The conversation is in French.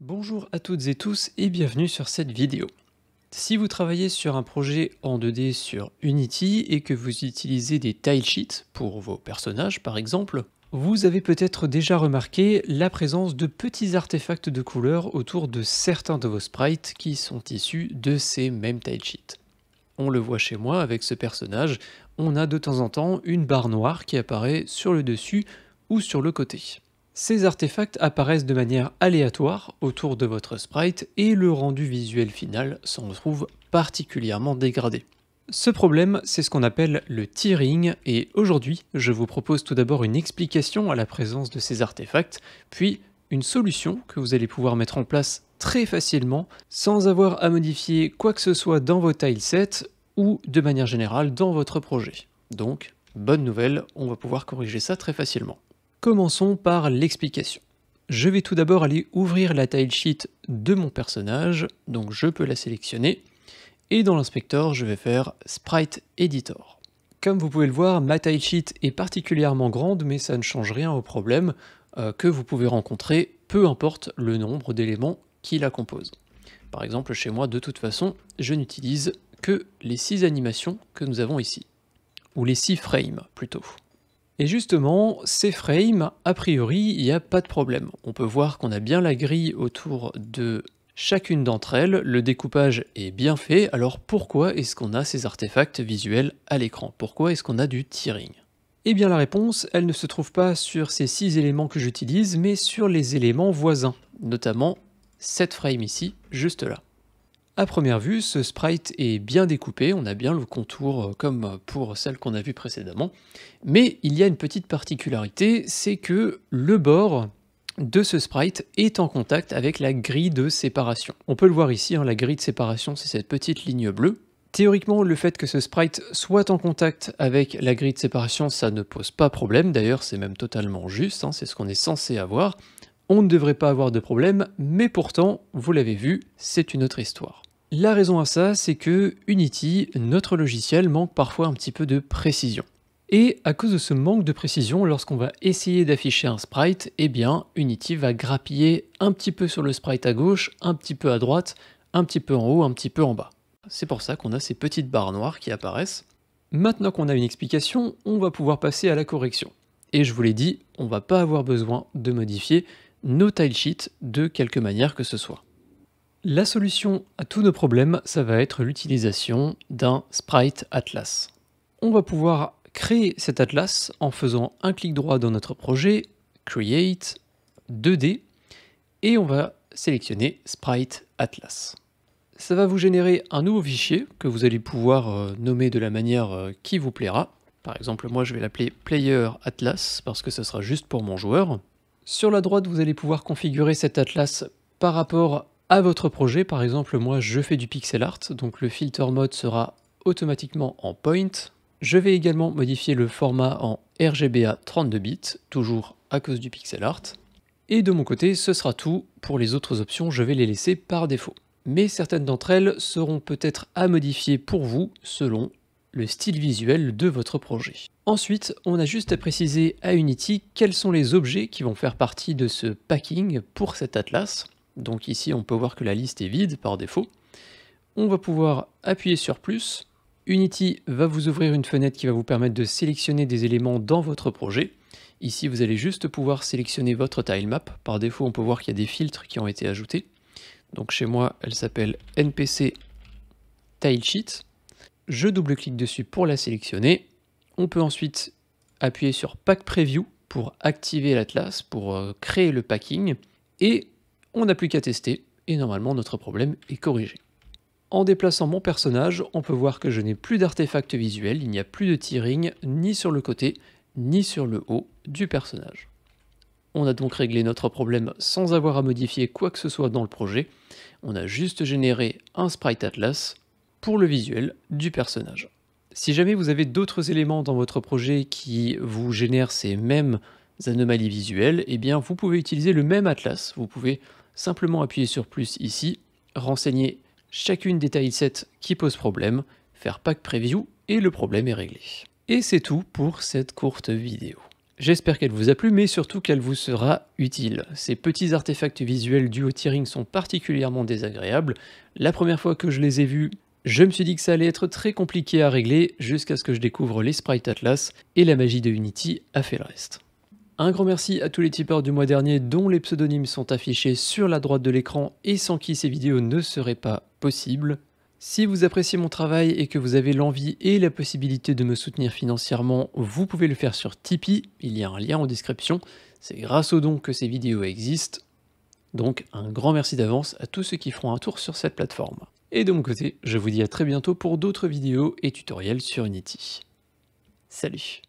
Bonjour à toutes et tous et bienvenue sur cette vidéo. Si vous travaillez sur un projet en 2D sur Unity et que vous utilisez des tilesheets pour vos personnages par exemple, vous avez peut-être déjà remarqué la présence de petits artefacts de couleurs autour de certains de vos sprites qui sont issus de ces mêmes tilesheets. On le voit chez moi avec ce personnage, on a de temps en temps une barre noire qui apparaît sur le dessus ou sur le côté. Ces artefacts apparaissent de manière aléatoire autour de votre sprite et le rendu visuel final s'en trouve particulièrement dégradé. Ce problème, c'est ce qu'on appelle le tearing et aujourd'hui, je vous propose tout d'abord une explication à la présence de ces artefacts, puis une solution que vous allez pouvoir mettre en place très facilement sans avoir à modifier quoi que ce soit dans vos tilesets ou de manière générale dans votre projet. Donc, bonne nouvelle, on va pouvoir corriger ça très facilement. Commençons par l'explication. Je vais tout d'abord aller ouvrir la tilesheet de mon personnage, donc je peux la sélectionner, et dans l'inspecteur je vais faire Sprite Editor. Comme vous pouvez le voir, ma tilesheet est particulièrement grande, mais ça ne change rien au problème que vous pouvez rencontrer, peu importe le nombre d'éléments qui la composent. Par exemple, chez moi, de toute façon, je n'utilise que les 6 animations que nous avons ici, ou les 6 frames plutôt. Et justement, ces frames, a priori, il n'y a pas de problème. On peut voir qu'on a bien la grille autour de chacune d'entre elles, le découpage est bien fait, alors pourquoi est-ce qu'on a ces artefacts visuels à l'écran? Pourquoi est-ce qu'on a du tearing? Eh bien la réponse, elle ne se trouve pas sur ces 6 éléments que j'utilise, mais sur les éléments voisins, notamment cette frame ici, juste là. A première vue, ce sprite est bien découpé, on a bien le contour comme pour celle qu'on a vue précédemment, mais il y a une petite particularité, c'est que le bord de ce sprite est en contact avec la grille de séparation. On peut le voir ici, la grille de séparation, c'est cette petite ligne bleue. Théoriquement, le fait que ce sprite soit en contact avec la grille de séparation, ça ne pose pas problème, d'ailleurs c'est même totalement juste, c'est ce qu'on est censé avoir. On ne devrait pas avoir de problème, mais pourtant, vous l'avez vu, c'est une autre histoire. La raison à ça, c'est que Unity, notre logiciel, manque parfois un petit peu de précision. Et à cause de ce manque de précision, lorsqu'on va essayer d'afficher un sprite, eh bien, Unity va grappiller un petit peu sur le sprite à gauche, un petit peu à droite, un petit peu en haut, un petit peu en bas. C'est pour ça qu'on a ces petites barres noires qui apparaissent. Maintenant qu'on a une explication, on va pouvoir passer à la correction. Et je vous l'ai dit, on va pas avoir besoin de modifier nos tilesheets de quelque manière que ce soit. La solution à tous nos problèmes, ça va être l'utilisation d'un sprite atlas. On va pouvoir créer cet atlas en faisant un clic droit dans notre projet, Create, 2D, et on va sélectionner Sprite Atlas. Ça va vous générer un nouveau fichier que vous allez pouvoir nommer de la manière qui vous plaira. Par exemple, moi je vais l'appeler Player Atlas parce que ce sera juste pour mon joueur. Sur la droite, vous allez pouvoir configurer cet atlas par rapport à votre projet. Par exemple, moi je fais du pixel art, donc le filter mode sera automatiquement en point. Je vais également modifier le format en RGBA 32 bits, toujours à cause du pixel art. Et de mon côté, ce sera tout. Pour les autres options, je vais les laisser par défaut. Mais certaines d'entre elles seront peut-être à modifier pour vous selon le style visuel de votre projet. Ensuite, on a juste à préciser à Unity quels sont les objets qui vont faire partie de ce packing pour cet atlas. Donc ici, on peut voir que la liste est vide par défaut. On va pouvoir appuyer sur plus. Unity va vous ouvrir une fenêtre qui va vous permettre de sélectionner des éléments dans votre projet. Ici, vous allez juste pouvoir sélectionner votre tilemap. Par défaut, on peut voir qu'il y a des filtres qui ont été ajoutés. Donc chez moi, elle s'appelle NPC Tilesheet. Je double-clique dessus pour la sélectionner. On peut ensuite appuyer sur Pack Preview pour activer l'atlas, pour créer le packing. Et on n'a plus qu'à tester, et normalement notre problème est corrigé. En déplaçant mon personnage, on peut voir que je n'ai plus d'artefacts visuels, il n'y a plus de tearing ni sur le côté, ni sur le haut du personnage. On a donc réglé notre problème sans avoir à modifier quoi que ce soit dans le projet. On a juste généré un sprite atlas pour le visuel du personnage. Si jamais vous avez d'autres éléments dans votre projet qui vous génèrent ces mêmes anomalies visuelles, eh bien vous pouvez utiliser le même atlas. Vous pouvez simplement appuyer sur plus ici, renseigner chacune des tilesets qui posent problème, faire Pack Preview et le problème est réglé. Et c'est tout pour cette courte vidéo. J'espère qu'elle vous a plu, mais surtout qu'elle vous sera utile. Ces petits artefacts visuels dus au tearing sont particulièrement désagréables. La première fois que je les ai vus, je me suis dit que ça allait être très compliqué à régler, jusqu'à ce que je découvre les sprites Atlas, et la magie de Unity a fait le reste. Un grand merci à tous les tipeurs du mois dernier dont les pseudonymes sont affichés sur la droite de l'écran et sans qui ces vidéos ne seraient pas possibles. Si vous appréciez mon travail et que vous avez l'envie et la possibilité de me soutenir financièrement, vous pouvez le faire sur Tipeee, il y a un lien en description. C'est grâce aux dons que ces vidéos existent. Donc un grand merci d'avance à tous ceux qui feront un tour sur cette plateforme. Et de mon côté, je vous dis à très bientôt pour d'autres vidéos et tutoriels sur Unity. Salut!